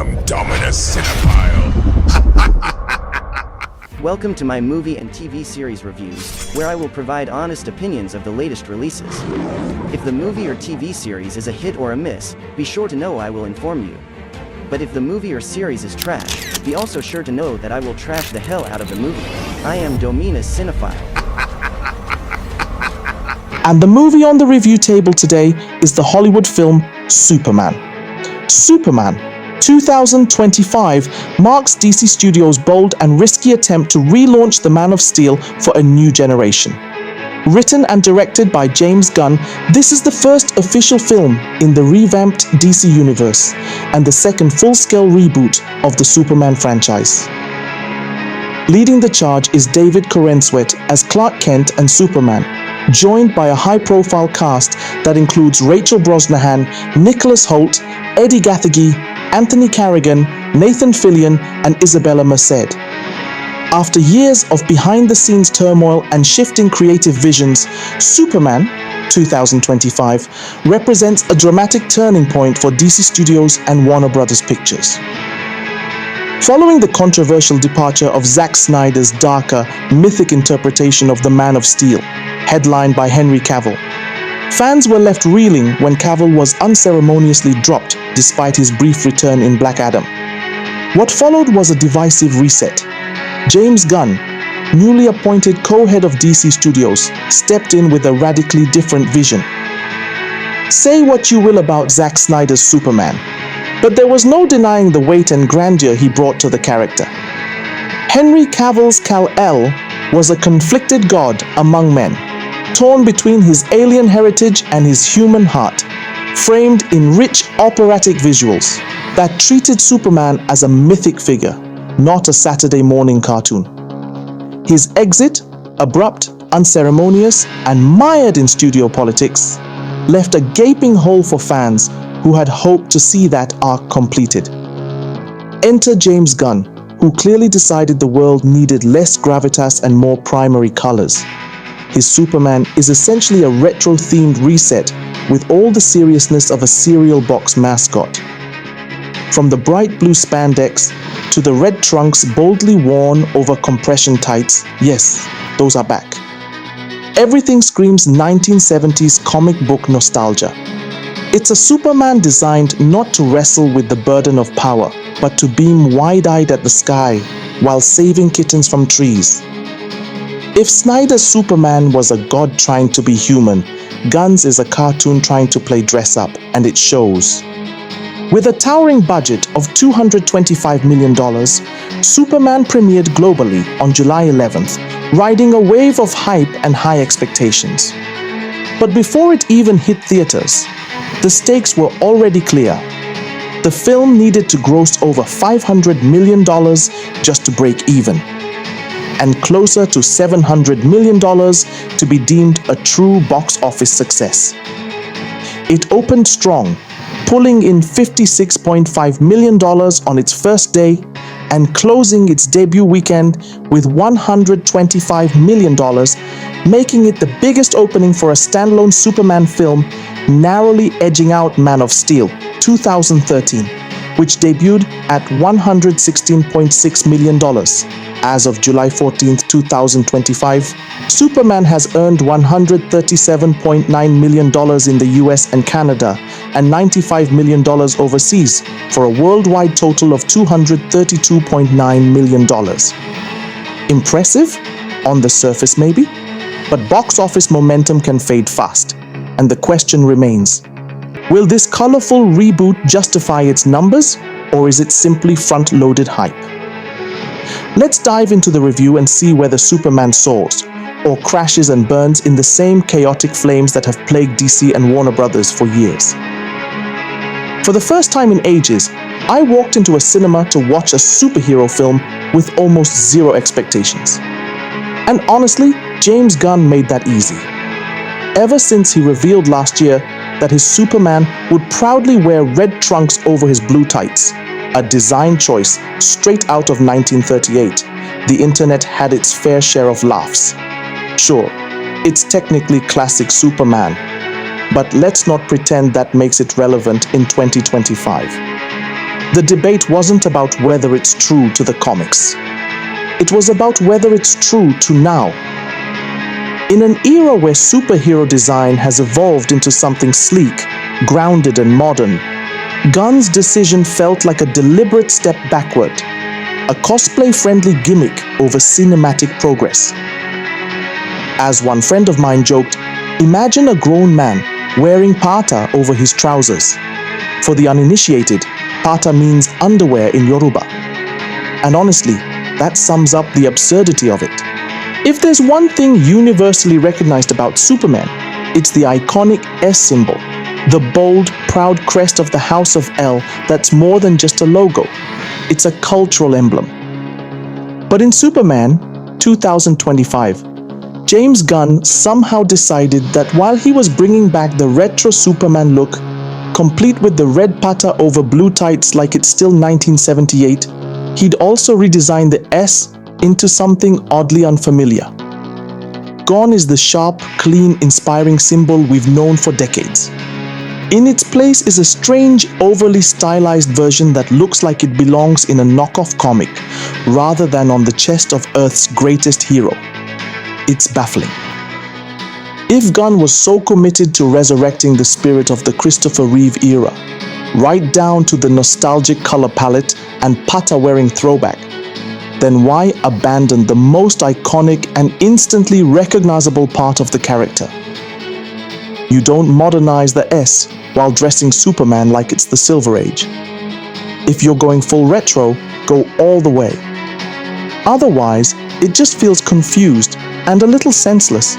am Dominus Cinephile. Welcome to my movie and TV series reviews, where I will provide honest opinions of the latest releases. If the movie or TV series is a hit or a miss, be sure to know I will inform you. But if the movie or series is trash, be also sure to know that I will trash the hell out of the movie. I am Dominus Cinephile. And the movie on the review table today is the Hollywood film Superman. Superman 2025 marks DC Studios' bold and risky attempt to relaunch the Man of Steel for a new generation. Written and directed by James Gunn, this is the first official film in the revamped DC universe and the second full-scale reboot of the Superman franchise. Leading the charge is David Corenswet as Clark Kent and Superman, joined by a high-profile cast that includes Rachel Brosnahan, Nicholas Hoult, Edi Gathegi, Anthony Carrigan, Nathan Fillion, and Isabela Merced. After years of behind-the-scenes turmoil and shifting creative visions, Superman 2025 represents a dramatic turning point for DC Studios and Warner Bros. Pictures. Following the controversial departure of Zack Snyder's darker, mythic interpretation of the Man of Steel, headlined by Henry Cavill, fans were left reeling when Cavill was unceremoniously dropped despite his brief return in Black Adam. What followed was a divisive reset. James Gunn, newly appointed co-head of DC Studios, stepped in with a radically different vision. Say what you will about Zack Snyder's Superman, but there was no denying the weight and grandeur he brought to the character. Henry Cavill's Kal-El was a conflicted god among men, torn between his alien heritage and his human heart, framed in rich operatic visuals that treated Superman as a mythic figure, not a Saturday morning cartoon. His exit, abrupt, unceremonious, and mired in studio politics, left a gaping hole for fans who had hoped to see that arc completed. Enter James Gunn, who clearly decided the world needed less gravitas and more primary colors. His Superman is essentially a retro-themed reset with all the seriousness of a cereal box mascot. From the bright blue spandex to the red trunks boldly worn over compression tights, yes, those are back. Everything screams 1970s comic book nostalgia. It's a Superman designed not to wrestle with the burden of power, but to beam wide-eyed at the sky while saving kittens from trees. If Snyder's Superman was a god trying to be human, Gunn's is a cartoon trying to play dress-up, and it shows. With a towering budget of $225 million, Superman premiered globally on July 11th, riding a wave of hype and high expectations. But before it even hit theaters, the stakes were already clear. The film needed to gross over $500 million just to break even, and closer to $700 million to be deemed a true box office success. It opened strong, pulling in $56.5 million on its first day and closing its debut weekend with $125 million, making it the biggest opening for a standalone Superman film, narrowly edging out Man of Steel 2013, which debuted at $116.6 million. As of July 14, 2025, Superman has earned $137.9 million in the US and Canada and $95 million overseas for a worldwide total of $232.9 million. Impressive? On the surface maybe? But box office momentum can fade fast, and the question remains, will this colorful reboot justify its numbers, or is it simply front-loaded hype? Let's dive into the review and see whether Superman soars, or crashes and burns in the same chaotic flames that have plagued DC and Warner Bros. For years. For the first time in ages, I walked into a cinema to watch a superhero film with almost zero expectations. And honestly, James Gunn made that easy. Ever since he revealed last year that his Superman would proudly wear red trunks over his blue tights, a design choice straight out of 1938, the internet had its fair share of laughs. Sure, it's technically classic Superman, but let's not pretend that makes it relevant in 2025. The debate wasn't about whether it's true to the comics. It was about whether it's true to now. In an era where superhero design has evolved into something sleek, grounded and modern, Gunn's decision felt like a deliberate step backward, a cosplay-friendly gimmick over cinematic progress. As one friend of mine joked, imagine a grown man wearing pata over his trousers. For the uninitiated, pata means underwear in Yoruba. And honestly, that sums up the absurdity of it. If there's one thing universally recognized about Superman, it's the iconic S symbol, the bold, proud crest of the House of L that's more than just a logo. It's a cultural emblem. But in Superman 2025, James Gunn somehow decided that while he was bringing back the retro Superman look, complete with the red pata over blue tights like it's still 1978, he'd also redesigned the S into something oddly unfamiliar. Gone is the sharp, clean, inspiring symbol we've known for decades. In its place is a strange, overly stylized version that looks like it belongs in a knockoff comic, rather than on the chest of Earth's greatest hero. It's baffling. If Gunn was so committed to resurrecting the spirit of the Christopher Reeve era, right down to the nostalgic color palette and pata-wearing throwback, then why abandon the most iconic and instantly recognizable part of the character? You don't modernize the S while dressing Superman like it's the Silver Age. If you're going full retro, go all the way. Otherwise, it just feels confused and a little senseless.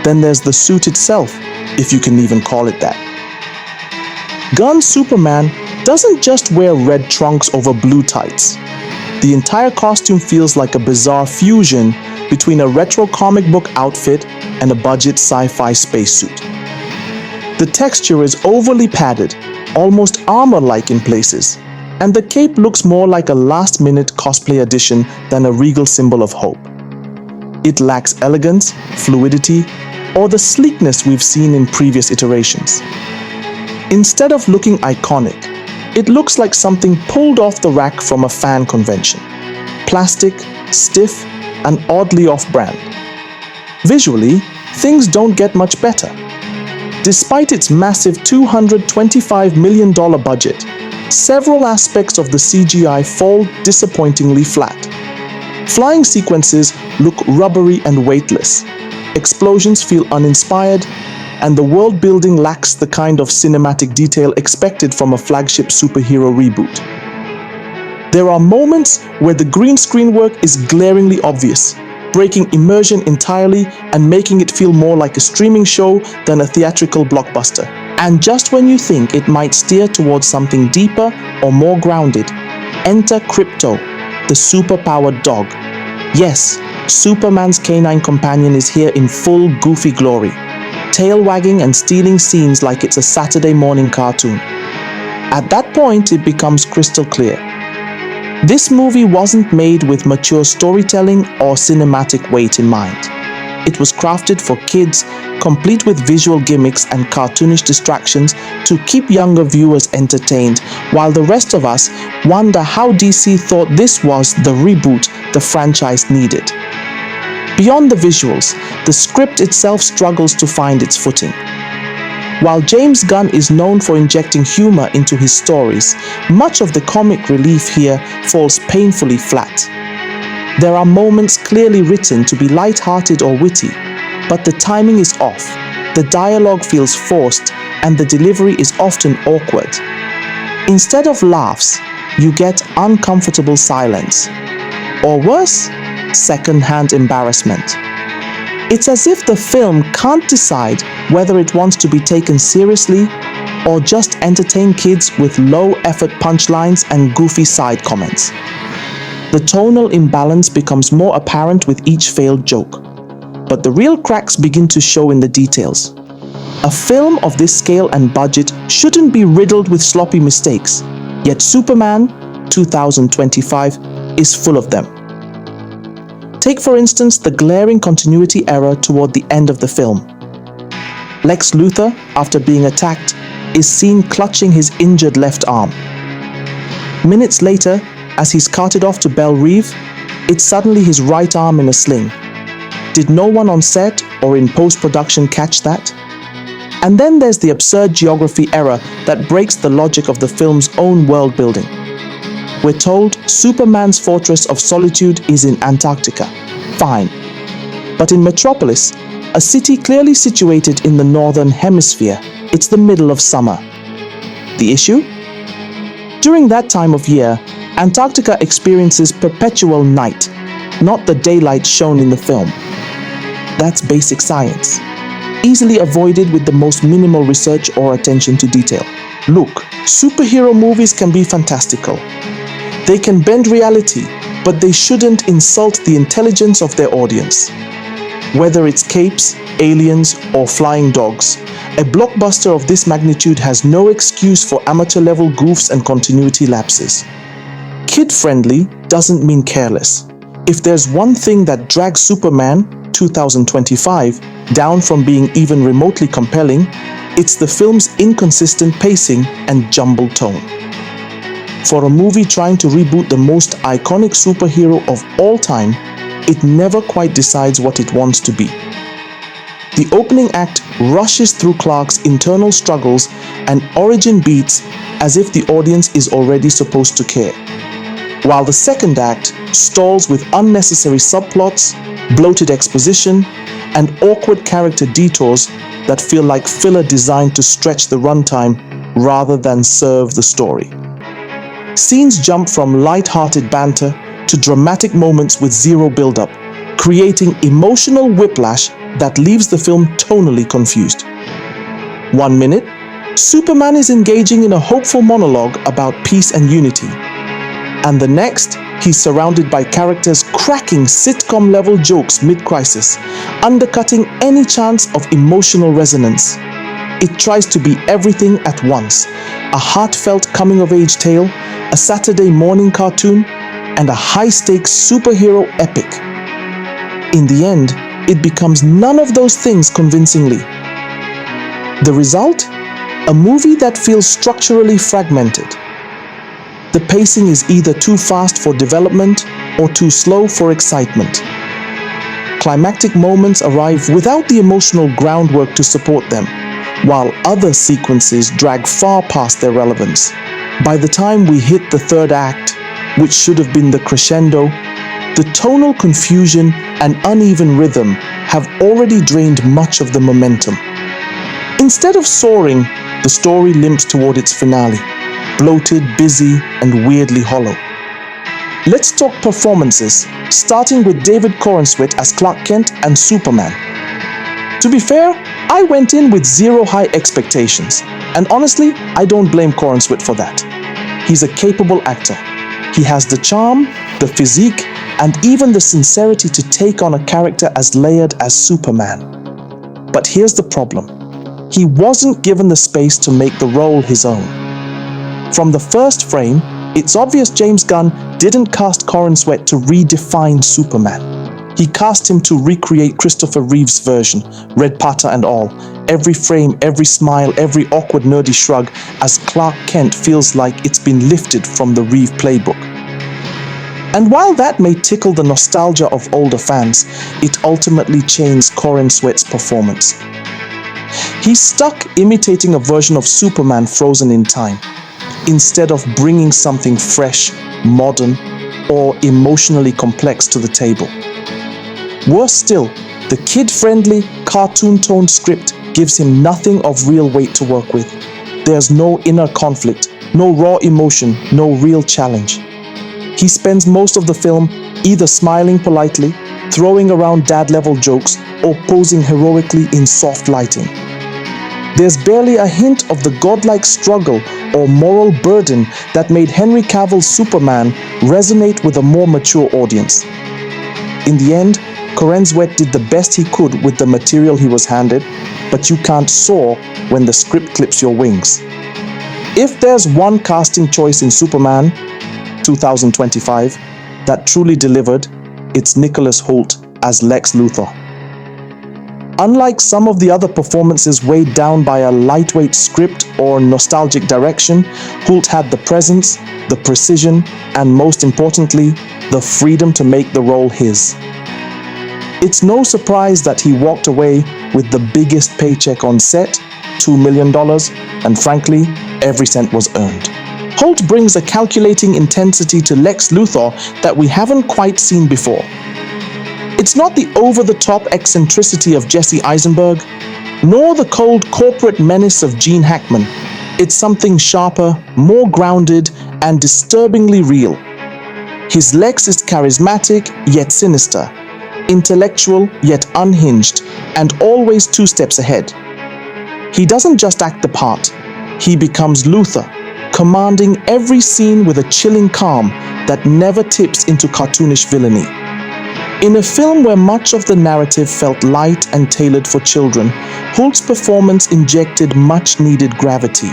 Then there's the suit itself, if you can even call it that. Gunn's Superman doesn't just wear red trunks over blue tights. The entire costume feels like a bizarre fusion between a retro comic book outfit and a budget sci-fi spacesuit. The texture is overly padded, almost armor-like in places, and the cape looks more like a last-minute cosplay addition than a regal symbol of hope. It lacks elegance, fluidity, or the sleekness we've seen in previous iterations. Instead of looking iconic, it looks like something pulled off the rack from a fan convention. Plastic, stiff, and oddly off-brand. Visually, things don't get much better. Despite its massive $225 million budget, several aspects of the CGI fall disappointingly flat. Flying sequences look rubbery and weightless. Explosions feel uninspired, and the world building lacks the kind of cinematic detail expected from a flagship superhero reboot. There are moments where the green screen work is glaringly obvious, breaking immersion entirely and making it feel more like a streaming show than a theatrical blockbuster. And just when you think it might steer towards something deeper or more grounded, enter Krypto, the super-powered dog. Yes, Superman's canine companion is here in full goofy glory, tail wagging and stealing scenes like it's a Saturday morning cartoon. At that point, it becomes crystal clear. This movie wasn't made with mature storytelling or cinematic weight in mind. It was crafted for kids, complete with visual gimmicks and cartoonish distractions to keep younger viewers entertained, while the rest of us wonder how DC thought this was the reboot the franchise needed. Beyond the visuals, the script itself struggles to find its footing. While James Gunn is known for injecting humor into his stories, much of the comic relief here falls painfully flat. There are moments clearly written to be light-hearted or witty, but the timing is off, the dialogue feels forced, and the delivery is often awkward. Instead of laughs, you get uncomfortable silence. Or worse, second-hand embarrassment. It's as if the film can't decide whether it wants to be taken seriously or just entertain kids with low-effort punchlines and goofy side comments. The tonal imbalance becomes more apparent with each failed joke, but the real cracks begin to show in the details. A film of this scale and budget shouldn't be riddled with sloppy mistakes, yet Superman 2025 is full of them. Take for instance the glaring continuity error toward the end of the film. Lex Luthor, after being attacked, is seen clutching his injured left arm. Minutes later, as he's carted off to Belle Reve, it's suddenly his right arm in a sling. Did no one on set or in post-production catch that? And then there's the absurd geography error that breaks the logic of the film's own world building. We're told Superman's fortress of solitude is in Antarctica. Fine. But in Metropolis, a city clearly situated in the northern hemisphere, it's the middle of summer. The issue? During that time of year, Antarctica experiences perpetual night, not the daylight shown in the film. That's basic science, easily avoided with the most minimal research or attention to detail. Look, superhero movies can be fantastical. They can bend reality, but they shouldn't insult the intelligence of their audience. Whether it's capes, aliens, or flying dogs, a blockbuster of this magnitude has no excuse for amateur-level goofs and continuity lapses. Kid-friendly doesn't mean careless. If there's one thing that drags Superman 2025 down from being even remotely compelling, it's the film's inconsistent pacing and jumbled tone. For a movie trying to reboot the most iconic superhero of all time, it never quite decides what it wants to be. The opening act rushes through Clark's internal struggles and origin beats as if the audience is already supposed to care, while the second act stalls with unnecessary subplots, bloated exposition, and awkward character detours that feel like filler designed to stretch the runtime rather than serve the story. Scenes jump from light-hearted banter to dramatic moments with zero build-up, creating emotional whiplash that leaves the film tonally confused. 1 minute, Superman is engaging in a hopeful monologue about peace and unity, and the next, he's surrounded by characters cracking sitcom-level jokes mid-crisis, undercutting any chance of emotional resonance. It tries to be everything at once: a heartfelt coming-of-age tale, a Saturday morning cartoon, and a high-stakes superhero epic. In the end, it becomes none of those things convincingly. The result? A movie that feels structurally fragmented. The pacing is either too fast for development or too slow for excitement. Climactic moments arrive without the emotional groundwork to support them, while other sequences drag far past their relevance. By the time we hit the third act, which should have been the crescendo, the tonal confusion and uneven rhythm have already drained much of the momentum. Instead of soaring, the story limps toward its finale, bloated, busy, and weirdly hollow. Let's talk performances, starting with David Corenswet as Clark Kent and Superman. To be fair, I went in with zero high expectations, and honestly, I don't blame Corenswet for that. He's a capable actor. He has the charm, the physique, and even the sincerity to take on a character as layered as Superman. But here's the problem. He wasn't given the space to make the role his own. From the first frame, it's obvious James Gunn didn't cast Corenswet to redefine Superman. He cast him to recreate Christopher Reeve's version, red patta and all. Every frame, every smile, every awkward nerdy shrug, as Clark Kent feels like it's been lifted from the Reeve playbook. And while that may tickle the nostalgia of older fans, it ultimately changed Corenswet's performance. He's stuck imitating a version of Superman frozen in time, instead of bringing something fresh, modern, or emotionally complex to the table. Worse still, the kid-friendly, cartoon-toned script gives him nothing of real weight to work with. There's no inner conflict, no raw emotion, no real challenge. He spends most of the film either smiling politely, throwing around dad-level jokes, or posing heroically in soft lighting. There's barely a hint of the godlike struggle or moral burden that made Henry Cavill's Superman resonate with a more mature audience. In the end, Corenswet did the best he could with the material he was handed, but you can't soar when the script clips your wings. If there's one casting choice in Superman 2025 that truly delivered, it's Nicholas Hoult as Lex Luthor. Unlike some of the other performances weighed down by a lightweight script or nostalgic direction, Hoult had the presence, the precision, and most importantly, the freedom to make the role his. It's no surprise that he walked away with the biggest paycheck on set, $2 million, and frankly, every cent was earned. Hoult brings a calculating intensity to Lex Luthor that we haven't quite seen before. It's not the over-the-top eccentricity of Jesse Eisenberg, nor the cold corporate menace of Gene Hackman. It's something sharper, more grounded, and disturbingly real. His Lex is charismatic yet sinister, intellectual yet unhinged, and always 2 steps ahead. He doesn't just act the part, he becomes Luthor, commanding every scene with a chilling calm that never tips into cartoonish villainy. In a film where much of the narrative felt light and tailored for children, Hoult's performance injected much-needed gravity.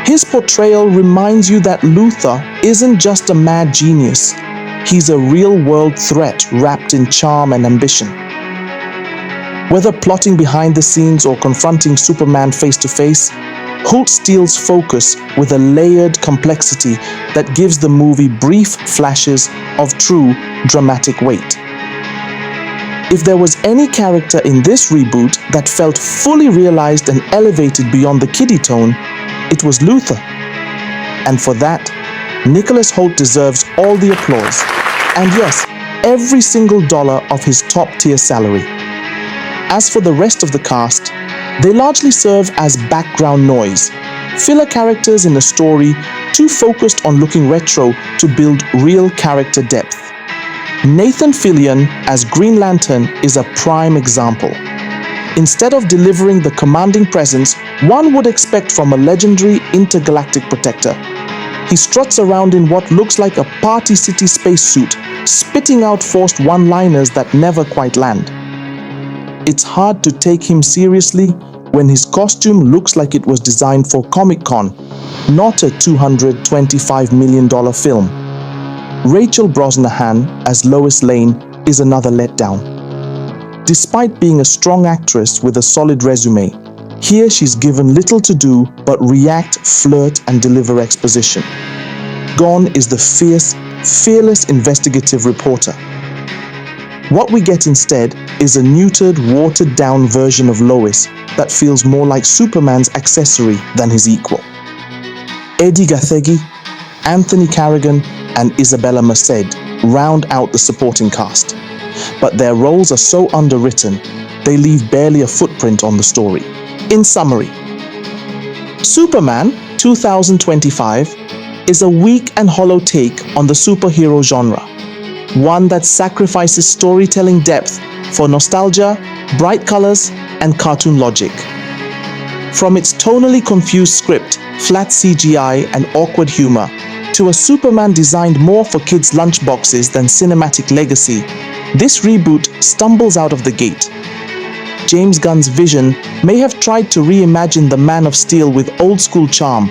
His portrayal reminds you that Luthor isn't just a mad genius, he's a real-world threat wrapped in charm and ambition. Whether plotting behind the scenes or confronting Superman face-to-face, Hoult steals focus with a layered complexity that gives the movie brief flashes of true dramatic weight. If there was any character in this reboot that felt fully realized and elevated beyond the kiddie tone, it was Luthor. And for that, Nicholas Hoult deserves all the applause, and yes, every single dollar of his top-tier salary. As for the rest of the cast, they largely serve as background noise, filler characters in a story too focused on looking retro to build real character depth. Nathan Fillion as Green Lantern is a prime example. Instead of delivering the commanding presence one would expect from a legendary intergalactic protector, he struts around in what looks like a Party City spacesuit, spitting out forced one-liners that never quite land. It's hard to take him seriously when his costume looks like it was designed for Comic-Con, not a $225 million film. Rachel Brosnahan as Lois Lane is another letdown. Despite being a strong actress with a solid resume, here she's given little to do but react, flirt, and deliver exposition. Gone is the fierce, fearless investigative reporter. What we get instead is a neutered, watered-down version of Lois that feels more like Superman's accessory than his equal. Edi Gathegi, Anthony Carrigan, and Isabela Merced round out the supporting cast, but their roles are so underwritten, they leave barely a footprint on the story. In summary, Superman 2025 is a weak and hollow take on the superhero genre, one that sacrifices storytelling depth for nostalgia, bright colors, and cartoon logic. From its tonally confused script, flat CGI, and awkward humor, to a Superman designed more for kids' lunchboxes than cinematic legacy, this reboot stumbles out of the gate. James Gunn's vision may have tried to reimagine the Man of Steel with old-school charm,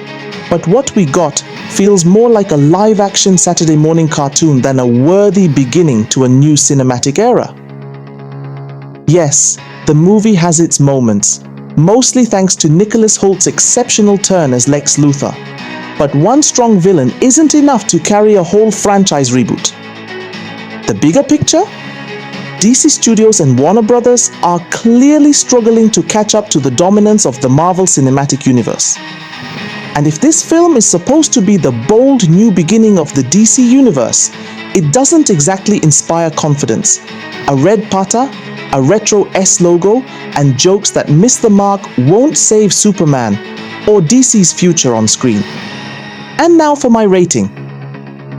but what we got feels more like a live-action Saturday morning cartoon than a worthy beginning to a new cinematic era. Yes, the movie has its moments, mostly thanks to Nicholas Hoult's exceptional turn as Lex Luthor. But one strong villain isn't enough to carry a whole franchise reboot. The bigger picture? DC Studios and Warner Brothers are clearly struggling to catch up to the dominance of the Marvel Cinematic Universe. And if this film is supposed to be the bold new beginning of the DC Universe, it doesn't exactly inspire confidence. A red pata, a retro S logo, and jokes that miss the mark won't save Superman or DC's future on screen. And now for my rating.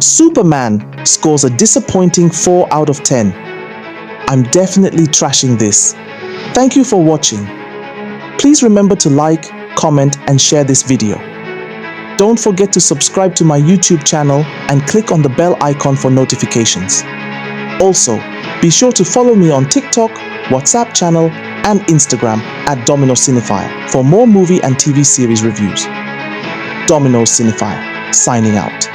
Superman scores a disappointing 4 out of 10. I'm definitely trashing this. Thank you for watching. Please remember to like, comment, and share this video. Don't forget to subscribe to my YouTube channel and click on the bell icon for notifications. Also, be sure to follow me on TikTok, WhatsApp channel, and Instagram at Domino Cinephile for more movie and TV series reviews. Domino Cinephile, signing out.